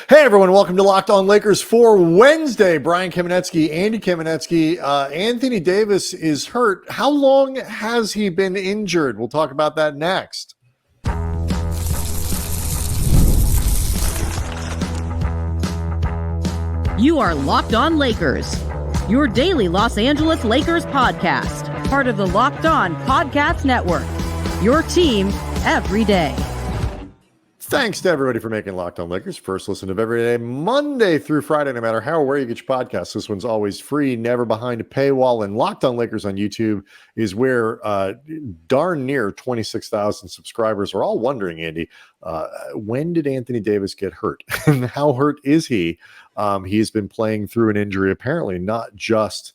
Hey everyone, welcome to Locked On Lakers for Wednesday. Brian Kamenetsky, Andy Kamenetsky. Anthony Davis is hurt. How long has he been injured? We'll talk about that next. You are Locked On Lakers, your daily Los Angeles Lakers podcast, part of the Locked On Podcast Network, your team every day. Thanks to everybody for making Locked On Lakers first listen of every day, Monday through Friday, no matter how or where you get your podcasts. This one's always free, never behind a paywall. And Locked On Lakers on YouTube is where darn near 26,000 subscribers are all wondering, Andy, when did Anthony Davis get hurt? And how hurt is he? He's been playing through an injury, apparently not just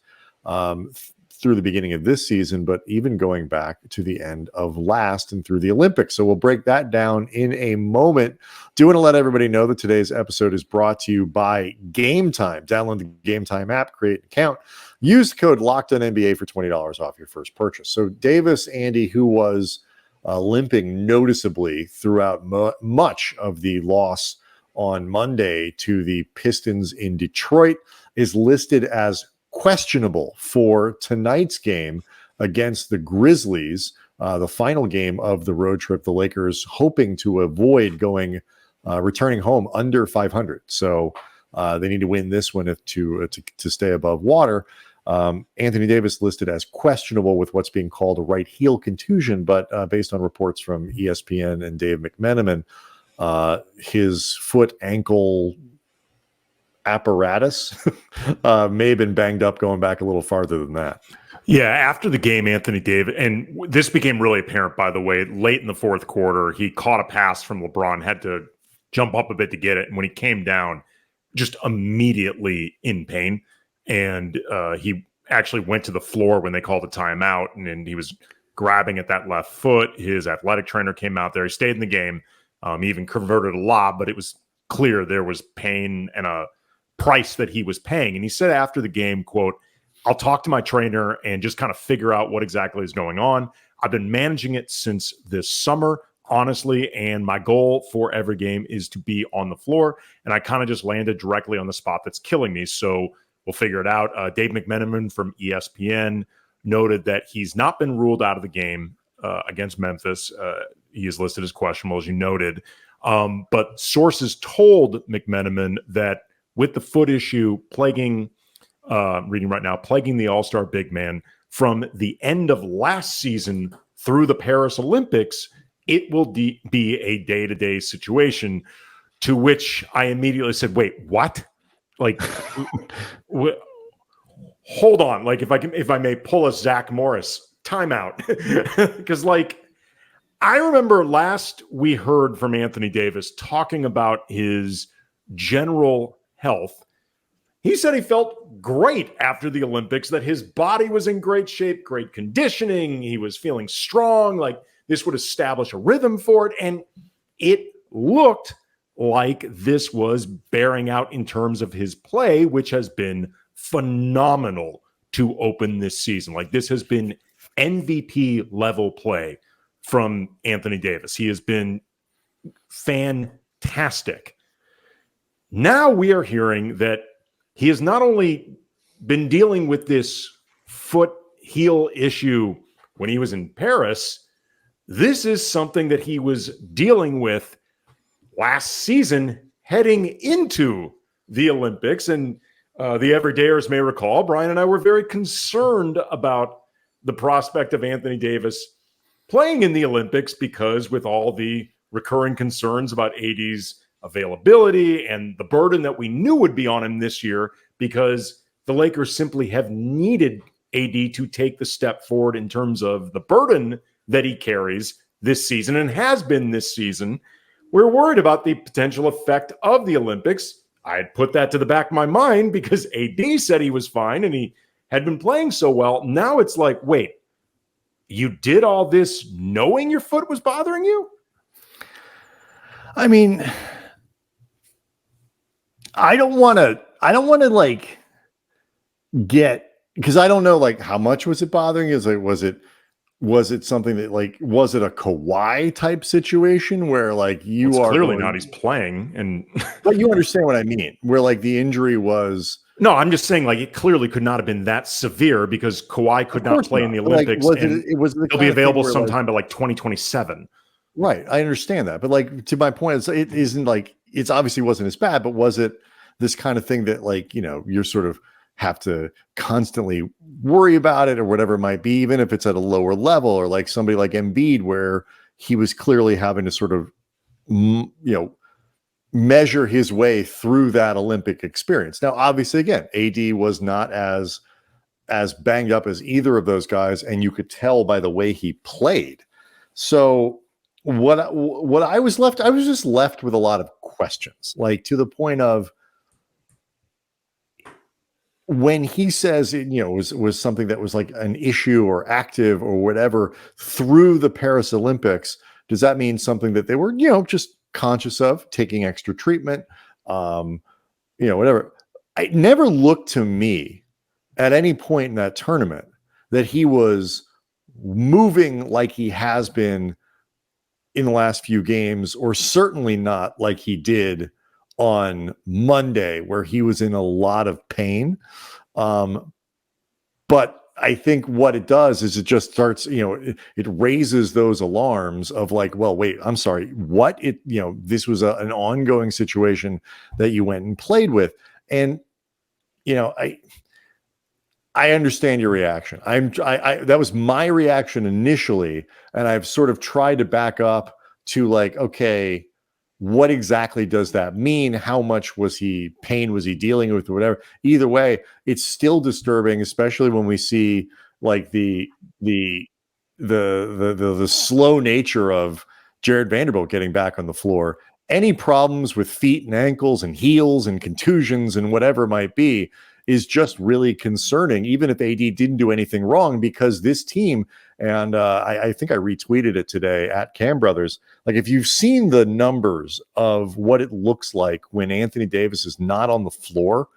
through the beginning of this season, but even going back to the end of last and through the Olympics. So we'll break that down in a moment. Do want to let everybody know that today's episode is brought to you by Game Time. Download the Game Time app, create an account, use the code LOCKEDONNBA for $20 off your first purchase. So Davis, Andy, who was limping noticeably throughout much of the loss on Monday to the Pistons in Detroit, is listed as questionable for tonight's game against the Grizzlies, the final game of the road trip. The Lakers hoping to avoid returning home under 500. So they need to win this one to stay above water. Anthony Davis listed as questionable with what's being called a right heel contusion, but based on reports from ESPN and Dave McMenamin, his foot ankle apparatus may have been banged up going back a little farther than that. Yeah, after the game, Anthony Davis, and this became really apparent, by the way, late in the fourth quarter, he caught a pass from Lebron, had to jump up a bit to get it. And when he came down, just immediately in pain. And he actually went to the floor when they called a timeout, and he was grabbing at that left foot. His athletic trainer came out there. He stayed in the game. He even converted a lob, but it was clear there was pain and a price that he was paying. And he said after the game, quote, "I'll talk to my trainer and just kind of figure out what exactly is going on. I've been managing it since this summer, honestly, and my goal for every game is to be on the floor. And I kind of just landed directly on the spot that's killing me. So we'll figure it out." Dave McMenamin from ESPN noted that he's not been ruled out of the game against Memphis. He is listed as questionable, as you noted. But sources told McMenamin that with the foot issue plaguing the All-Star big man from the end of last season through the Paris Olympics, it will be a day-to-day situation, to which I immediately said, wait, what? Like, hold on. Like, if I may pull a Zach Morris timeout, because I remember last we heard from Anthony Davis talking about his general health. He said he felt great after the Olympics, that his body was in great shape, great conditioning. He was feeling strong, like this would establish a rhythm for it. And it looked like this was bearing out in terms of his play, which has been phenomenal to open this season. Like, this has been MVP level play from Anthony Davis. He has been fantastic. Now we are hearing that he has not only been dealing with this foot heel issue when he was in Paris, this is something that he was dealing with last season heading into the Olympics. And the everydayers may recall, Brian and I were very concerned about the prospect of Anthony Davis playing in the Olympics, because with all the recurring concerns about AD's availability and the burden that we knew would be on him this year, because the Lakers simply have needed AD to take the step forward in terms of the burden that he carries this season and has been this season. We're worried about the potential effect of the Olympics. I had put that to the back of my mind because AD said he was fine and he had been playing so well. Now it's like, wait, you did all this knowing your foot was bothering you? I mean, I don't want to get, because I don't know, how much was it bothering you? Was it was it something that like, was it a Kawhi type situation where like it's clearly not, he's playing, and but you understand what I mean, where like the injury was. No, I'm just saying like it clearly could not have been that severe because Kawhi could not play in the Olympics, like, and he'll be available sometime by like 2027. Right. I understand that. But like, to my point, it isn't like, it's obviously wasn't as bad, but was it this kind of thing that like, you're sort of have to constantly worry about it or whatever it might be, even if it's at a lower level, or like somebody like Embiid, where he was clearly having to sort of, measure his way through that Olympic experience. Now, obviously, again, AD was not as banged up as either of those guys, and you could tell by the way he played. So what I was just left with a lot of questions, like to the point of when he says it, was something that was like an issue or active or whatever through the Paris Olympics. Does that mean something that they were, just conscious of, taking extra treatment, whatever? It never looked to me at any point in that tournament that he was moving like he has been in the last few games, or certainly not like he did on Monday, where he was in a lot of pain. But I think what it does is it just starts, it raises those alarms of like, well, wait, I'm sorry, what? This was an ongoing situation that you went and played with. And, I understand your reaction. That was my reaction initially. And I've sort of tried to back up to like, okay, what exactly does that mean? How much pain was he dealing with, or whatever? Either way, it's still disturbing, especially when we see like the slow nature of Jared Vanderbilt getting back on the floor. Any problems with feet and ankles and heels and contusions and whatever it might be is just really concerning, even if AD didn't do anything wrong, because this team, and I think I retweeted it today at Cam Brothers, like if you've seen the numbers of what it looks like when Anthony Davis is not on the floor,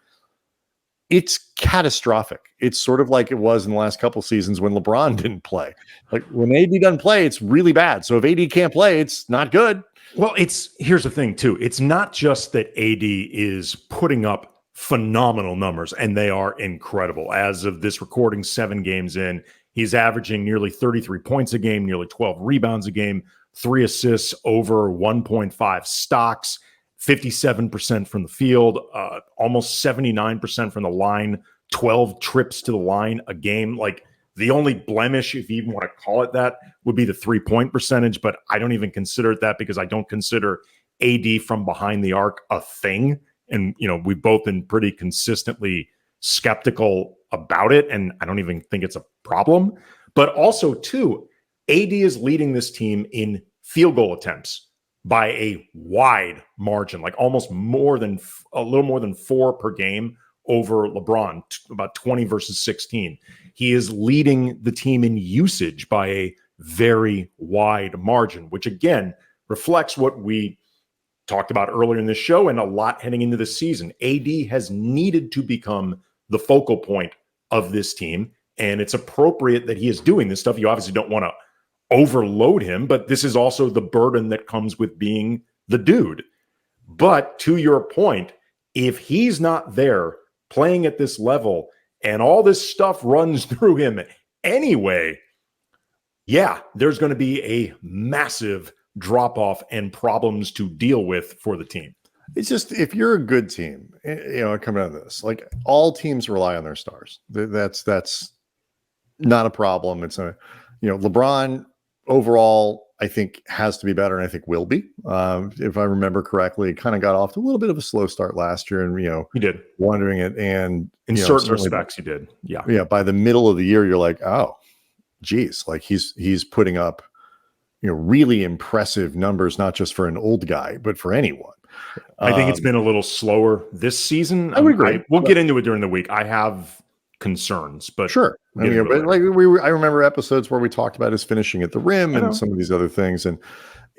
it's catastrophic. It's sort of like it was in the last couple seasons when LeBron didn't play. Like when AD doesn't play, it's really bad. So if AD can't play, it's not good. Well, here's the thing too. It's not just that AD is putting up phenomenal numbers, and they are incredible. As of this recording, 7 games in, he's averaging nearly 33 points a game, nearly 12 rebounds a game, 3 assists, over 1.5 stocks, 57% from the field, almost 79% from the line, 12 trips to the line a game. Like the only blemish, if you even want to call it that, would be the 3-point percentage, but I don't even consider it that because I don't consider AD from behind the arc a thing. And, we've both been pretty consistently skeptical about it, and I don't even think it's a problem. But also, too, AD is leading this team in field goal attempts by a wide margin, like almost a little more than 4 per game over LeBron, about 20 versus 16. He is leading the team in usage by a very wide margin, which, again, reflects what we talked about earlier in this show and a lot heading into the season. AD has needed to become the focal point of this team, and it's appropriate that he is doing this stuff. You obviously don't want to overload him, but this is also the burden that comes with being the dude. But to your point, if he's not there playing at this level and all this stuff runs through him anyway, yeah, there's going to be a massive drop off and problems to deal with for the team. It's just, if you're a good team, coming out of this, like all teams rely on their stars. That's not a problem. It's LeBron overall, I think has to be better, and I think will be. If I remember correctly, it kind of got off to a little bit of a slow start last year, and he did wondering it. And in certain respects, he did. Yeah. By the middle of the year, you're like, oh, geez, like he's putting up really impressive numbers, not just for an old guy, but for anyone. I think it's been a little slower this season. I would agree. We'll get into it during the week. I have concerns, but sure. I remember episodes where we talked about his finishing at the rim and some of these other things. And,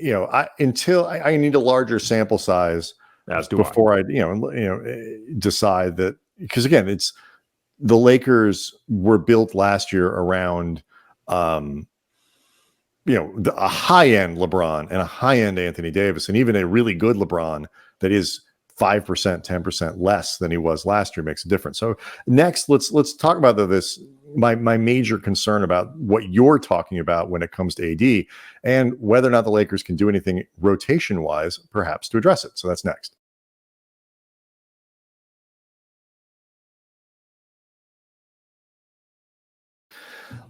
I need a larger sample size before I decide that, because again, it's the Lakers were built last year around, a high-end LeBron and a high-end Anthony Davis, and even a really good LeBron that is 5%, 10% less than he was last year makes a difference. So next, let's talk about this. My major concern about what you're talking about when it comes to AD and whether or not the Lakers can do anything rotation-wise, perhaps to address it. So that's next.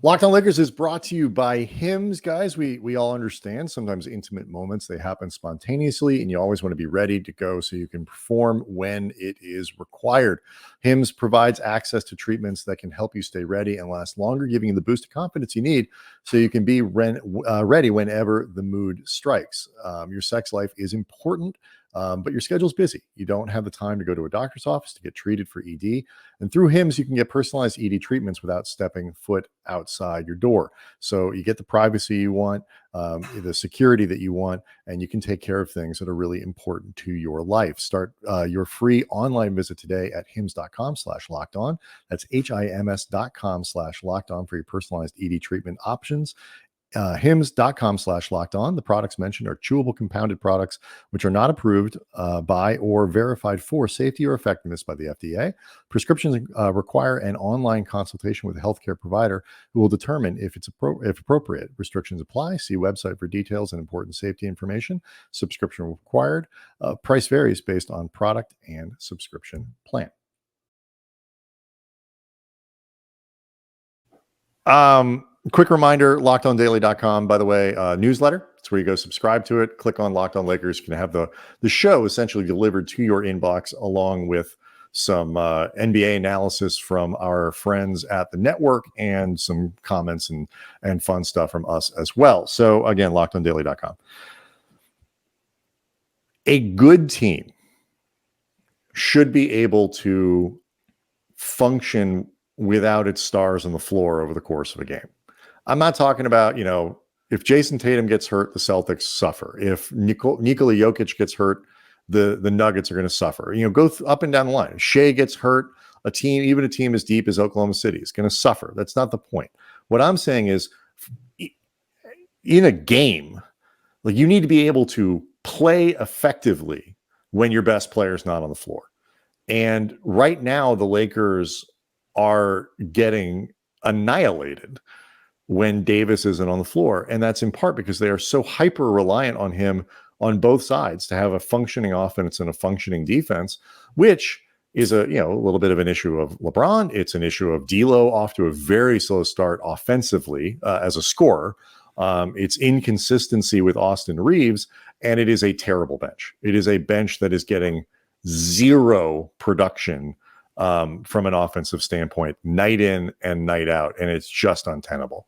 Locked On Lakers is brought to you by Hims, guys. We all understand sometimes intimate moments, they happen spontaneously, and you always want to be ready to go so you can perform when it is required. Hims provides access to treatments that can help you stay ready and last longer, giving you the boost of confidence you need so you can be ready whenever the mood strikes. Your sex life is important, but your schedule's busy. You don't have the time to go to a doctor's office to get treated for ED. And through Hims, you can get personalized ED treatments without stepping foot outside your door. So you get the privacy you want, the security that you want, and you can take care of things that are really important to your life. Start your free online visit today at hims.com/lockedon. That's HIMS.com/lockedon for your personalized ED treatment options. Hims.com/lockedon. The products mentioned are chewable compounded products, which are not approved by or verified for safety or effectiveness by the FDA. Prescriptions require an online consultation with a healthcare provider who will determine if it's if appropriate. Restrictions apply. See website for details and important safety information. Subscription required. Price varies based on product and subscription plan. Quick reminder, lockedondaily.com, by the way, newsletter. It's where you go subscribe to it. Click on Locked On Lakers. You can have the show essentially delivered to your inbox along with some NBA analysis from our friends at the network and some comments and fun stuff from us as well. So again, lockedondaily.com. A good team should be able to function without its stars on the floor over the course of a game. I'm not talking about, if Jason Tatum gets hurt, the Celtics suffer. If Nikola Jokic gets hurt, the Nuggets are going to suffer. Go up and down the line. If Shea gets hurt, even a team as deep as Oklahoma City is going to suffer. That's not the point. What I'm saying is, in a game, you need to be able to play effectively when your best player is not on the floor. And right now, the Lakers are getting annihilated when Davis isn't on the floor. And that's in part because they are so hyper reliant on him on both sides to have a functioning offense and a functioning defense, which is a little bit of an issue of LeBron. It's an issue of D'Lo off to a very slow start offensively as a scorer. It's inconsistency with Austin Reeves, and it is a terrible bench. It is a bench that is getting zero production from an offensive standpoint, night in and night out, and it's just untenable.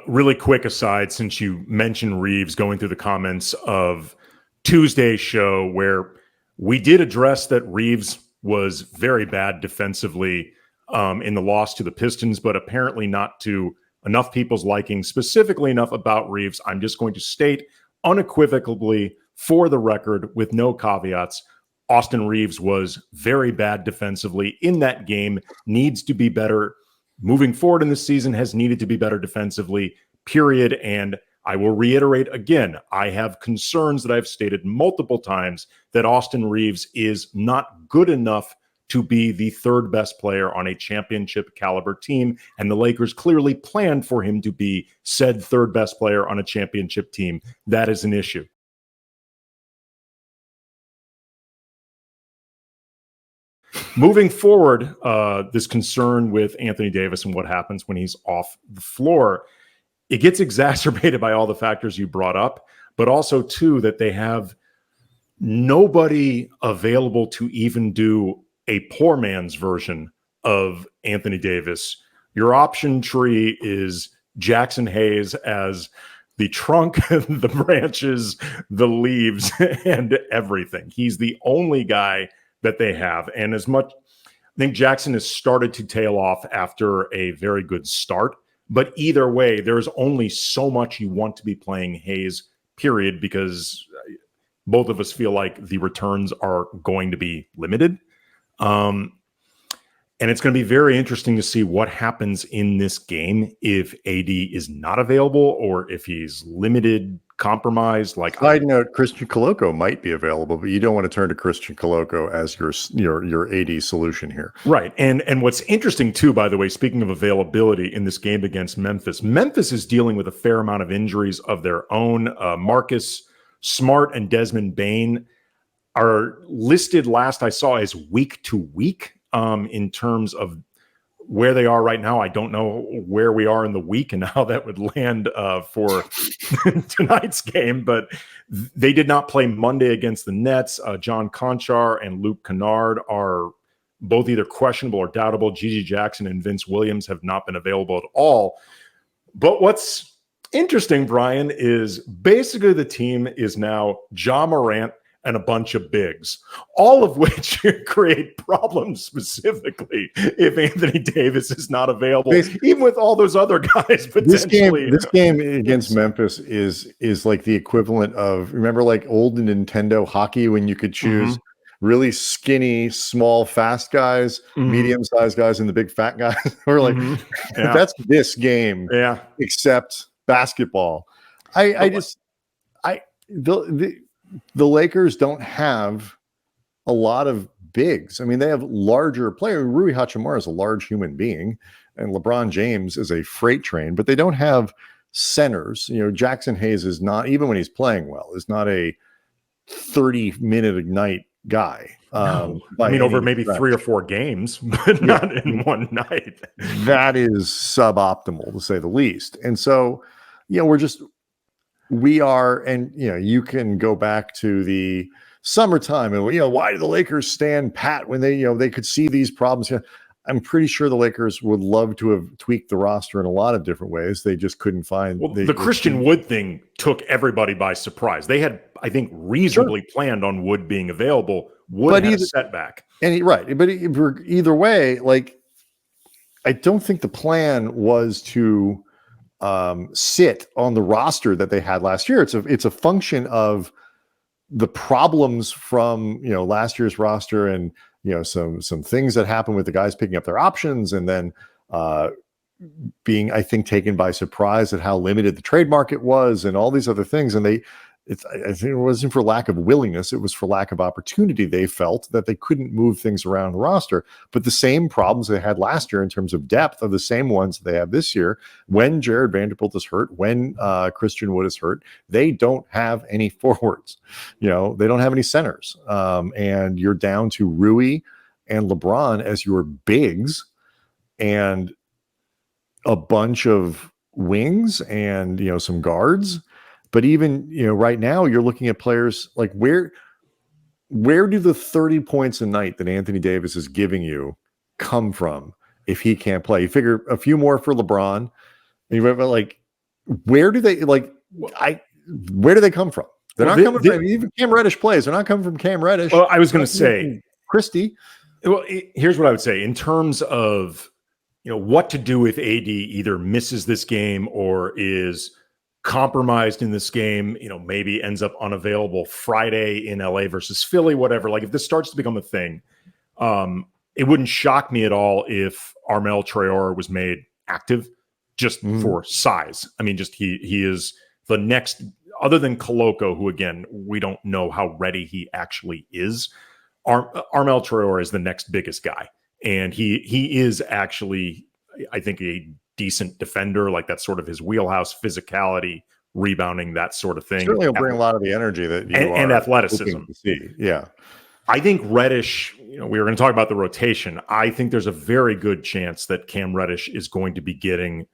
Really quick aside, since you mentioned Reeves, going through the comments of Tuesday's show, where we did address that Reeves was very bad defensively in the loss to the Pistons, but apparently not to enough people's liking, specifically enough about Reeves. I'm just going to state unequivocally, for the record, with no caveats, Austin Reeves was very bad defensively in that game, needs to be better. Moving forward in the season, has needed to be better defensively, period. And I will reiterate again, I have concerns that I've stated multiple times that Austin Reeves is not good enough to be the third best player on a championship caliber team. And the Lakers clearly planned for him to be said third best player on a championship team. That is an issue. Moving forward, this concern with Anthony Davis and what happens when he's off the floor, it gets exacerbated by all the factors you brought up, but also, too, that they have nobody available to even do a poor man's version of Anthony Davis. Your option tree is Jackson Hayes as the trunk, the branches, the leaves, and everything. He's the only guy that they have. And as much, I think Jackson has started to tail off after a very good start. But either way, there's only so much you want to be playing Hayes, period, because both of us feel like the returns are going to be limited. And it's going to be very interesting to see what happens in this game if AD is not available or if he's limited, compromised. Like, side note, Christian Coloco might be available, but you don't want to turn to Christian Coloco as your AD solution here. Right. And what's interesting too, by the way, speaking of availability in this game against Memphis, Memphis is dealing with a fair amount of injuries of their own. Marcus Smart and Desmond Bane are listed last I saw as week to week. In terms of where they are right now, I don't know where we are in the week and how that would land for tonight's game, but they did not play Monday against the Nets. John Conchar and Luke Kennard are both either questionable or doubtable. Gigi Jackson and Vince Williams have not been available at all. But what's interesting, Brian, is basically the team is now Ja Morant and a bunch of bigs, all of which create problems specifically if Anthony Davis is not available, even with all those other guys potentially. This game against Memphis is like the equivalent of, remember like old Nintendo hockey when you could choose really skinny, small, fast guys, medium-sized guys, and the big fat guys? Or like, that's this game, except basketball. The Lakers don't have a lot of bigs. I mean, they have larger players. Rui Hachimura is a large human being, and LeBron James is a freight train, but they don't have centers. Jackson Hayes is not, even when he's playing well, is not a 30-minute a night guy. No. I mean, over maybe 3 or 4 games, but not in one night. That is suboptimal, to say the least. And so, we are, and you can go back to the summertime and why do the Lakers stand pat when they could see these problems? I'm pretty sure the Lakers would love to have tweaked the roster in a lot of different ways. They just couldn't find. The Christian Wood thing took everybody by surprise. They had, I think, reasonably planned on Wood being available. Wood had a setback, but either way, like, I don't think the plan was to sit on the roster that they had last year. It's a function of the problems from last year's roster, and some things that happened with the guys picking up their options, and then being, I think, taken by surprise at how limited the trade market was, and all these other things. And I think it wasn't for lack of willingness; it was for lack of opportunity. They felt that they couldn't move things around the roster, but the same problems they had last year in terms of depth are the same ones they have this year. When Jared Vanderbilt is hurt, when Christian Wood is hurt, they don't have any forwards. They don't have any centers, and you're down to Rui and LeBron as your bigs, and a bunch of wings, and some guards. But even, right now you're looking at players like where do the 30 points a night that Anthony Davis is giving you come from if he can't play? You figure a few more for LeBron, and you remember, like, where do they come from? They're not coming from, even Cam Reddish plays. They're not coming from Cam Reddish. Well, I was going to say Christie. Well, here's what I would say in terms of, what to do if AD either misses this game or is compromised in this game, maybe ends up unavailable Friday in LA versus Philly, whatever. Like, if this starts to become a thing, it wouldn't shock me at all if Armel Traore was made active just for size. I mean, just he is the next, other than Coloco, who, again, we don't know how ready he actually is. Armel Traore is the next biggest guy. And he is actually, I think, a decent defender. Like, that's sort of his wheelhouse, physicality, rebounding, that sort of thing. Certainly will bring a lot of the energy that you and athleticism. To see. Yeah. I think Reddish, we were going to talk about the rotation. I think there's a very good chance that Cam Reddish is going to be getting,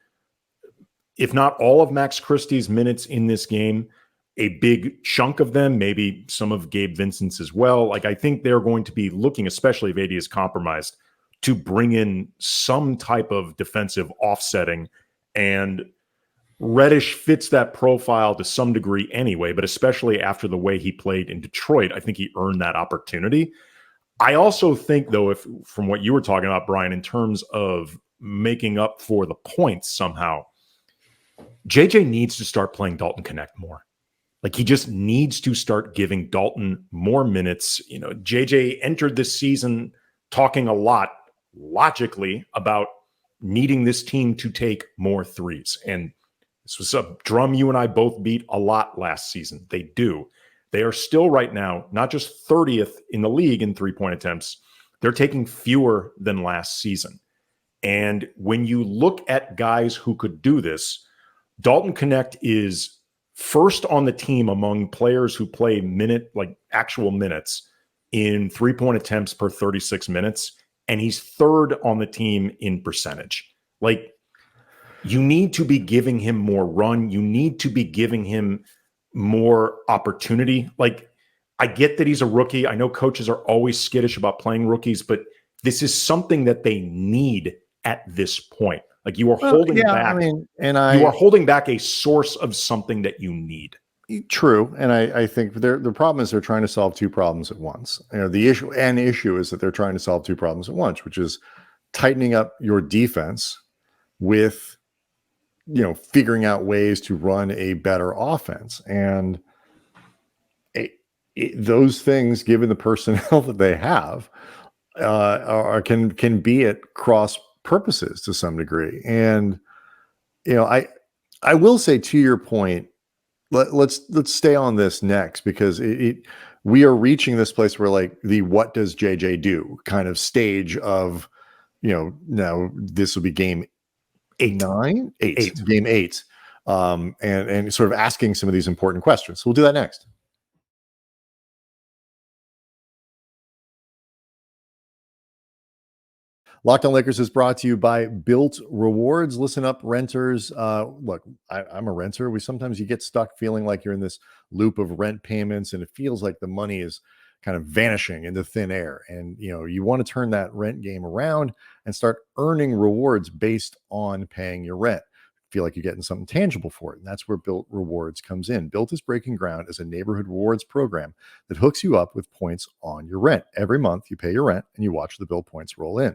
if not all of Max Christie's minutes in this game, a big chunk of them, maybe some of Gabe Vincent's as well. Like, I think they're going to be looking, especially if AD is compromised, to bring in some type of defensive offsetting. And Reddish fits that profile to some degree anyway, but especially after the way he played in Detroit, I think he earned that opportunity. I also think, though, if from what you were talking about, Brian, in terms of making up for the points somehow, JJ needs to start playing Dalton Connect more. Like, he just needs to start giving Dalton more minutes. JJ entered this season talking a lot logically about needing this team to take more threes. And this was a drum you and I both beat a lot last season. They do. They are still right now, not just 30th in the league in three-point attempts, they're taking fewer than last season. And when you look at guys who could do this, Dalton Knecht is first on the team among players who play actual minutes in three-point attempts per 36 minutes. And he's third on the team in percentage. Like, you need to be giving him more run. You need to be giving him more opportunity. Like, I get that he's a rookie. I know coaches are always skittish about playing rookies, but this is something that they need at this point. Like, you are holding back. You are holding back a source of something that you need. True, and I think the problem is they're trying to solve two problems at once. The issue is that they're trying to solve two problems at once, which is tightening up your defense with figuring out ways to run a better offense. And those things, given the personnel that they have, can be at cross purposes to some degree. And I will say, to your point, let's stay on this next, because we are reaching this place where, like, the what does JJ do kind of stage of, now this will be game game 8, and sort of asking some of these important questions. So we'll do that next. Locked On Lakers is brought to you by Built Rewards. Listen up, renters. Look, I'm a renter. You get stuck feeling like you're in this loop of rent payments, and it feels like the money is kind of vanishing into thin air. And you want to turn that rent game around and start earning rewards based on paying your rent. Feel like you're getting something tangible for it. And that's where Built Rewards comes in. Built is breaking ground as a neighborhood rewards program that hooks you up with points on your rent. Every month you pay your rent and you watch the Built points roll in.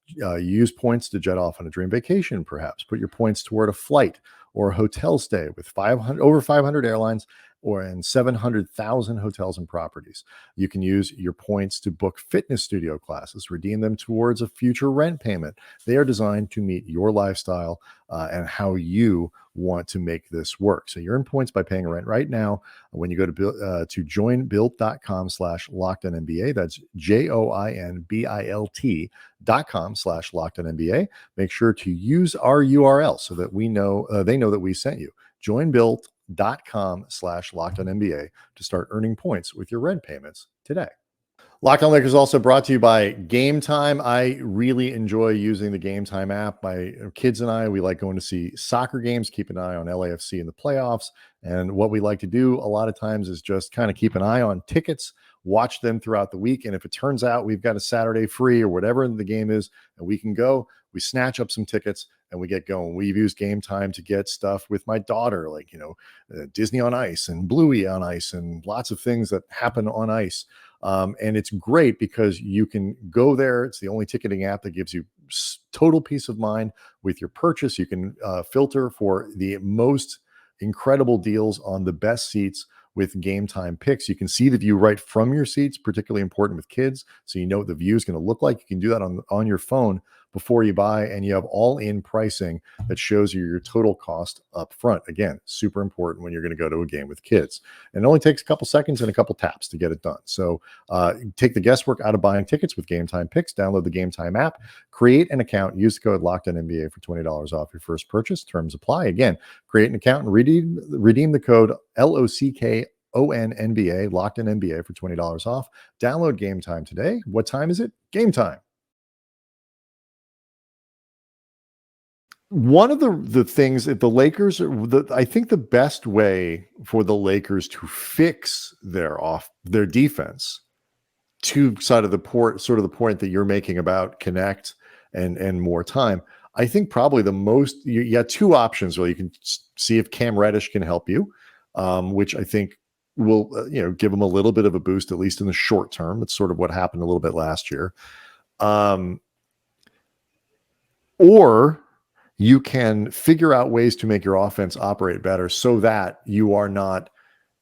You use points to jet off on a dream vacation, perhaps. Put your points toward a flight or a hotel stay with over 500 airlines and 700,000 hotels and properties. You can use your points to book fitness studio classes, redeem them towards a future rent payment. They are designed to meet your lifestyle and how you want to make this work. So you earn points by paying rent right now when you go to joinbuilt.com/lockedonnba. That's joinbilt.com/lockedonnba. Make sure to use our URL so that they know that we sent you. joinbuilt.com/lockedonnba to start earning points with your rent payments today. Locked On Lakers also brought to you by Game Time. I really enjoy using the Game Time app. My kids and I, we like going to see soccer games, keep an eye on LAFC in the playoffs. And what we like to do a lot of times is just kind of keep an eye on tickets, watch them throughout the week. And if it turns out we've got a Saturday free or whatever the game is, and we can go, we snatch up some tickets and we get going. We've used Game Time to get stuff with my daughter, like, Disney on Ice and Bluey on Ice and lots of things that happen on ice. And it's great because you can go there. It's the only ticketing app that gives you total peace of mind with your purchase. You can filter for the most incredible deals on the best seats with Game Time picks. You can see the view right from your seats, particularly important with kids. So you know what the view is going to look like. You can do that on your phone before you buy, and you have all-in pricing that shows you your total cost up front. Again, super important when you're going to go to a game with kids. And it only takes a couple seconds and a couple taps to get it done. So take the guesswork out of buying tickets with Game Time Picks. Download the Game Time app, create an account, use the code LOCKEDONNBA for $20 off your first purchase. Terms apply. Again, create an account and redeem the code LOCKEDONNBA, locked in NBA, for $20 off. Download Game Time today. What time is it? Game time. One of the things that the Lakers, I think the best way for the Lakers to fix their defense, sort of the point that you're making about connect and more time. I think probably the most, you got two options. Well, you can see if Cam Reddish can help you, which I think will give them a little bit of a boost, at least in the short term. It's sort of what happened a little bit last year. Or you can figure out ways to make your offense operate better so that you are not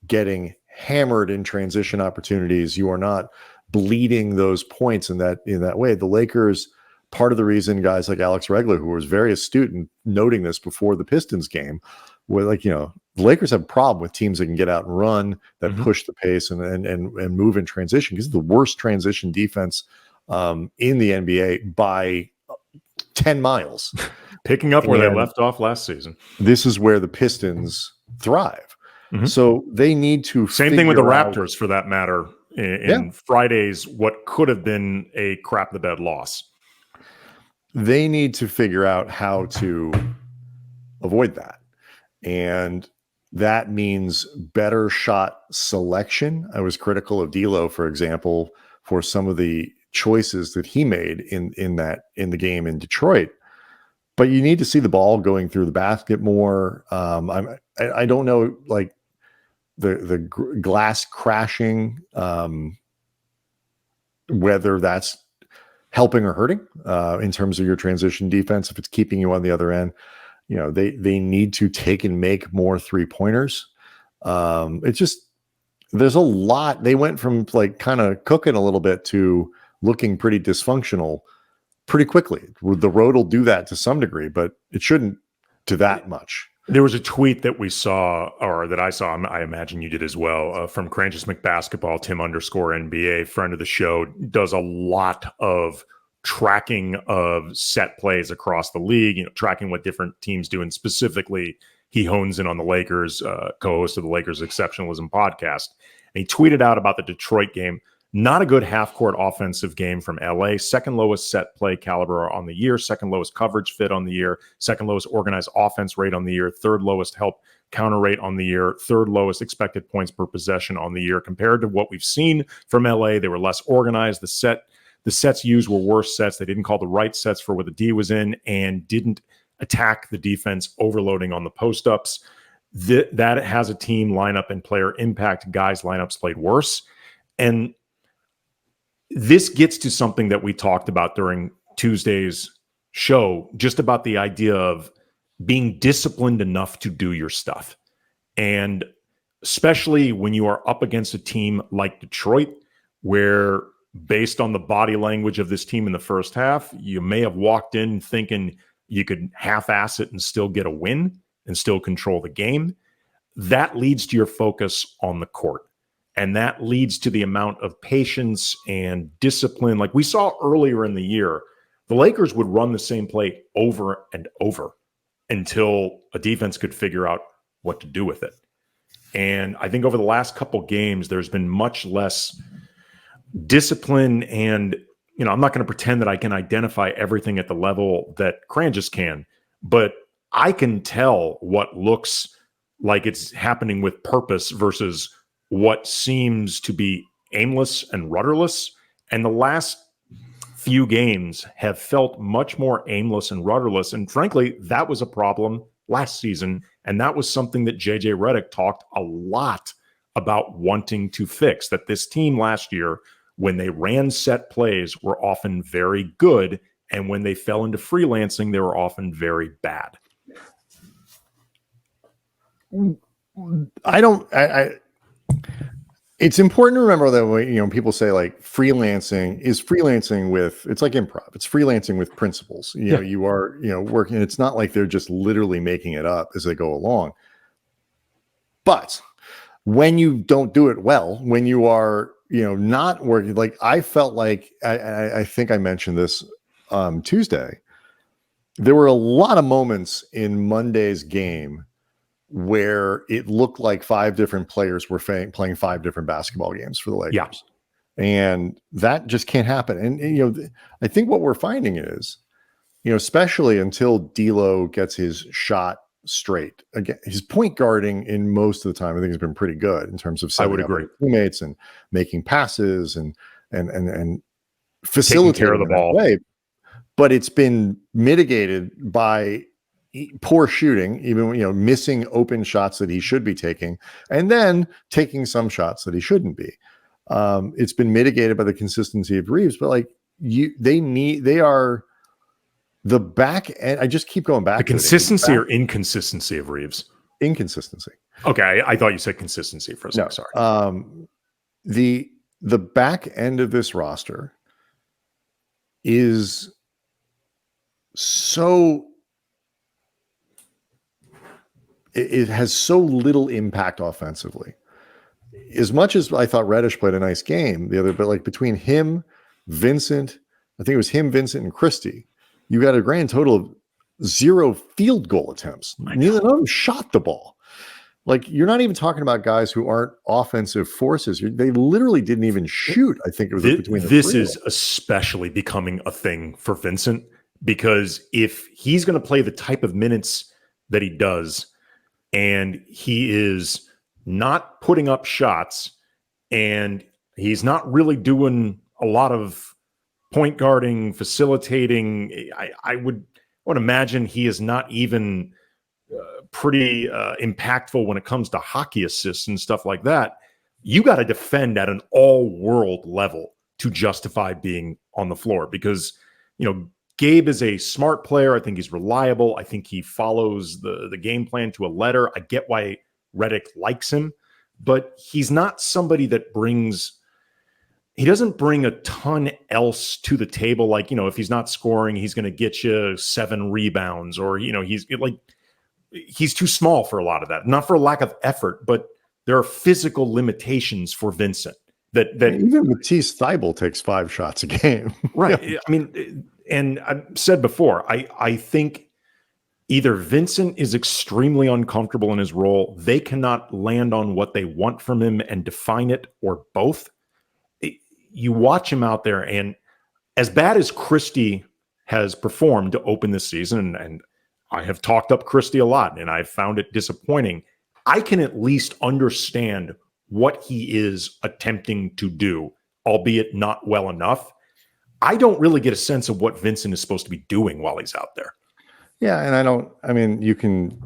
getting hammered in transition opportunities. You are not bleeding those points in that way. The Lakers part of the reason guys like Alex Regler, who was very astute in noting this before the Pistons game, were like, the Lakers have a problem with teams that can get out and run, that push the pace and move in transition, because it's the worst transition defense in the NBA by 10 miles. Picking up where they left off last season. This is where the Pistons thrive. So they need to same thing with the Raptors, for that matter, in Friday's what could have been a crap the bed loss. They need to figure out how to avoid that. And that means better shot selection. I was critical of D'Lo, for example, for some of the choices that he made in the game in Detroit. But you need to see the ball going through the basket more. I don't know, like the glass crashing, whether that's helping or hurting in terms of your transition defense. If it's keeping you on the other end, they need to take and make more 3-pointers. It's just, there's a lot. They went from like kind of cooking a little bit to looking pretty dysfunctional pretty quickly. The road will do that to some degree, but it shouldn't to that much. There was a tweet that we saw, or that I saw, I imagine you did as well, from Cranches McBasketball, Tim_NBA, friend of the show, does a lot of tracking of set plays across the league, tracking what different teams do. And specifically, he hones in on the Lakers, co-host of the Lakers Exceptionalism podcast. And he tweeted out about the Detroit game. Not a good half-court offensive game from LA. Second lowest set play caliber on the year. Second lowest coverage fit on the year. Second lowest organized offense rate on the year. Third lowest help counter rate on the year. Third lowest expected points per possession on the year. Compared to what we've seen from LA, they were less organized. The sets used were worse sets. They didn't call the right sets for what the D was in, and didn't attack the defense, overloading on the post-ups. That has a team lineup and player impact. Guys' lineups played worse. And this gets to something that we talked about during Tuesday's show, just about the idea of being disciplined enough to do your stuff. And especially when you are up against a team like Detroit, where based on the body language of this team in the first half, you may have walked in thinking you could half-ass it and still get a win and still control the game. That leads to your focus on the court. And that leads to the amount of patience and discipline. Like we saw earlier in the year, the Lakers would run the same play over and over until a defense could figure out what to do with it. And I think over the last couple games, there's been much less discipline. And, I'm not going to pretend that I can identify everything at the level that Cranges can, but I can tell what looks like it's happening with purpose versus what seems to be aimless and rudderless. And the last few games have felt much more aimless and rudderless. And frankly, that was a problem last season. And that was something that JJ Redick talked a lot about wanting to fix, that this team last year, when they ran set plays, were often very good. And when they fell into freelancing, they were often very bad. It's important to remember that when people say like freelancing with, it's like improv. It's freelancing with principles. You are working. It's not like they're just literally making it up as they go along. But when you don't do it well, when you are not working, like I felt like I think I mentioned this Tuesday. There were a lot of moments in Monday's game where it looked like 5 different players were playing 5 different basketball games for the Lakers. Yeah. And that just can't happen. And I think what we're finding is, especially until D'Lo gets his shot straight, again, his point guarding in most of the time, I think has been pretty good in terms of setting up teammates and making passes and facilitating care of the ball. Way. But it's been mitigated by poor shooting, even missing open shots that he should be taking, and then taking some shots that he shouldn't be. It's been mitigated by the consistency of Reeves, but they are the back end. I just keep going back. The consistency or inconsistency of Reeves? Inconsistency. Okay, I thought you said consistency for a second. Sorry. The back end of this roster is it has so little impact offensively. As much as I thought Reddish played a nice game but like between him, Vincent, I think it was him, Vincent, and Christie, you got a grand total of 0 field goal attempts. Neither of them shot the ball. Like, you're not even talking about guys who aren't offensive forces. They literally didn't even shoot. I think it was between the This is especially becoming a thing for Vincent, because if he's going to play the type of minutes that he does, and he is not putting up shots, and he's not really doing a lot of point guarding, facilitating, I would imagine he is not even pretty impactful when it comes to hockey assists and stuff like that. You got to defend at an all-world level to justify being on the floor, because, Gabe is a smart player. I think he's reliable. I think he follows the game plan to a letter. I get why Redick likes him, but he's not somebody that he doesn't bring a ton else to the table. Like, if he's not scoring, he's going to get you 7 rebounds, or, he's too small for a lot of that. Not for a lack of effort, but there are physical limitations for Vincent that even Matisse Thybulle takes 5 shots a game. Right. Yeah. I mean, and I've said before, I think either Vincent is extremely uncomfortable in his role, they cannot land on what they want from him and define it, or both. You watch him out there, and as bad as Christie has performed to open this season, and I have talked up Christie a lot, and I've found it disappointing, I can at least understand what he is attempting to do, albeit not well enough. I don't really get a sense of what Vincent is supposed to be doing while he's out there. Yeah, and you can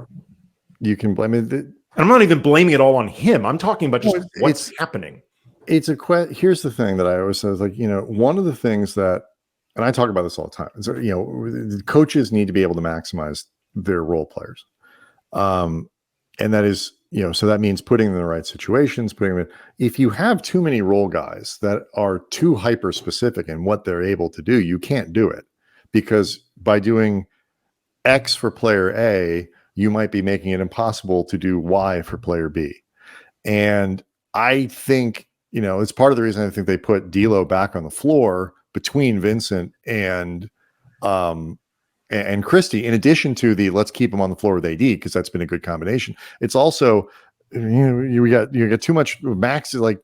blame it. I'm not even blaming it all on him. I'm talking about just what's happening. Here's the thing that I always say is, like, one of the things that, and I talk about this all the time, is, the coaches need to be able to maximize their role players. And that is, so that means putting them in the right situations, if you have too many role guys that are too hyper specific in what they're able to do, you can't do it, because by doing X for player A, you might be making it impossible to do Y for player B. And I think, it's part of the reason I think they put D'Lo back on the floor between Vincent and Christie, in addition to let's keep him on the floor with AD, because that's been a good combination. It's also, you got too much. Max is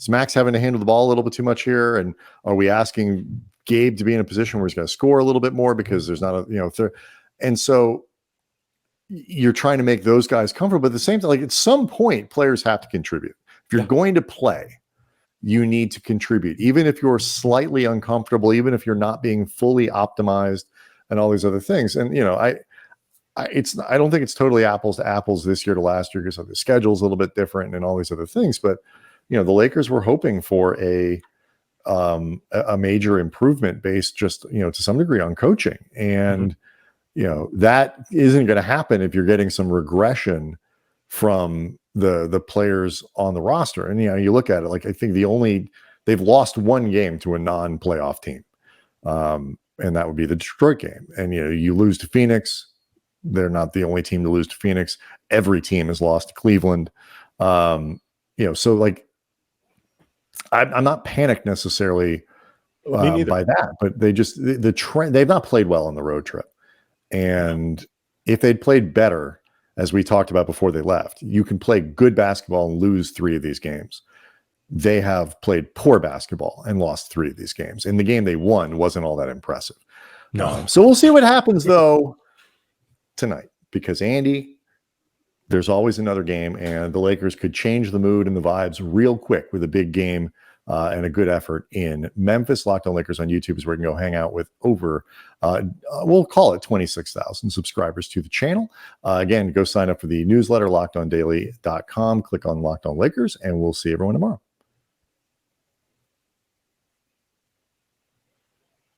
Max having to handle the ball a little bit too much here, and are we asking Gabe to be in a position where he's got to score a little bit more because there's not and so you're trying to make those guys comfortable, but at the same time, at some point, players have to contribute. If you're going to play, you need to contribute, even if you're slightly uncomfortable, even if you're not being fully optimized, and all these other things. And I don't think it's totally apples to apples this year to last year, because the schedule's a little bit different and all these other things. But the Lakers were hoping for a major improvement based just to some degree on coaching, and that isn't going to happen if you're getting some regression from the players on the roster. And you look at it, I think they've lost 1 game to a non-playoff team, and that would be the Detroit game. And you lose to Phoenix. They're not the only team to lose to Phoenix. Every team has lost to Cleveland. So I'm not panicked necessarily by that, but the trend, they've not played well on the road trip. And if they'd played better, as we talked about before they left, you can play good basketball and lose 3 of these games. They have played poor basketball and lost 3 of these games. And the game they won wasn't all that impressive. No. So we'll see what happens, though, tonight, because Andy, there's always another game, and the Lakers could change the mood and the vibes real quick with a big game and a good effort in Memphis. Locked On Lakers on YouTube is where you can go hang out with over, we'll call it 26,000 subscribers to the channel. Again, go sign up for the newsletter, lockedondaily.com. Click on Locked On Lakers, and we'll see everyone tomorrow.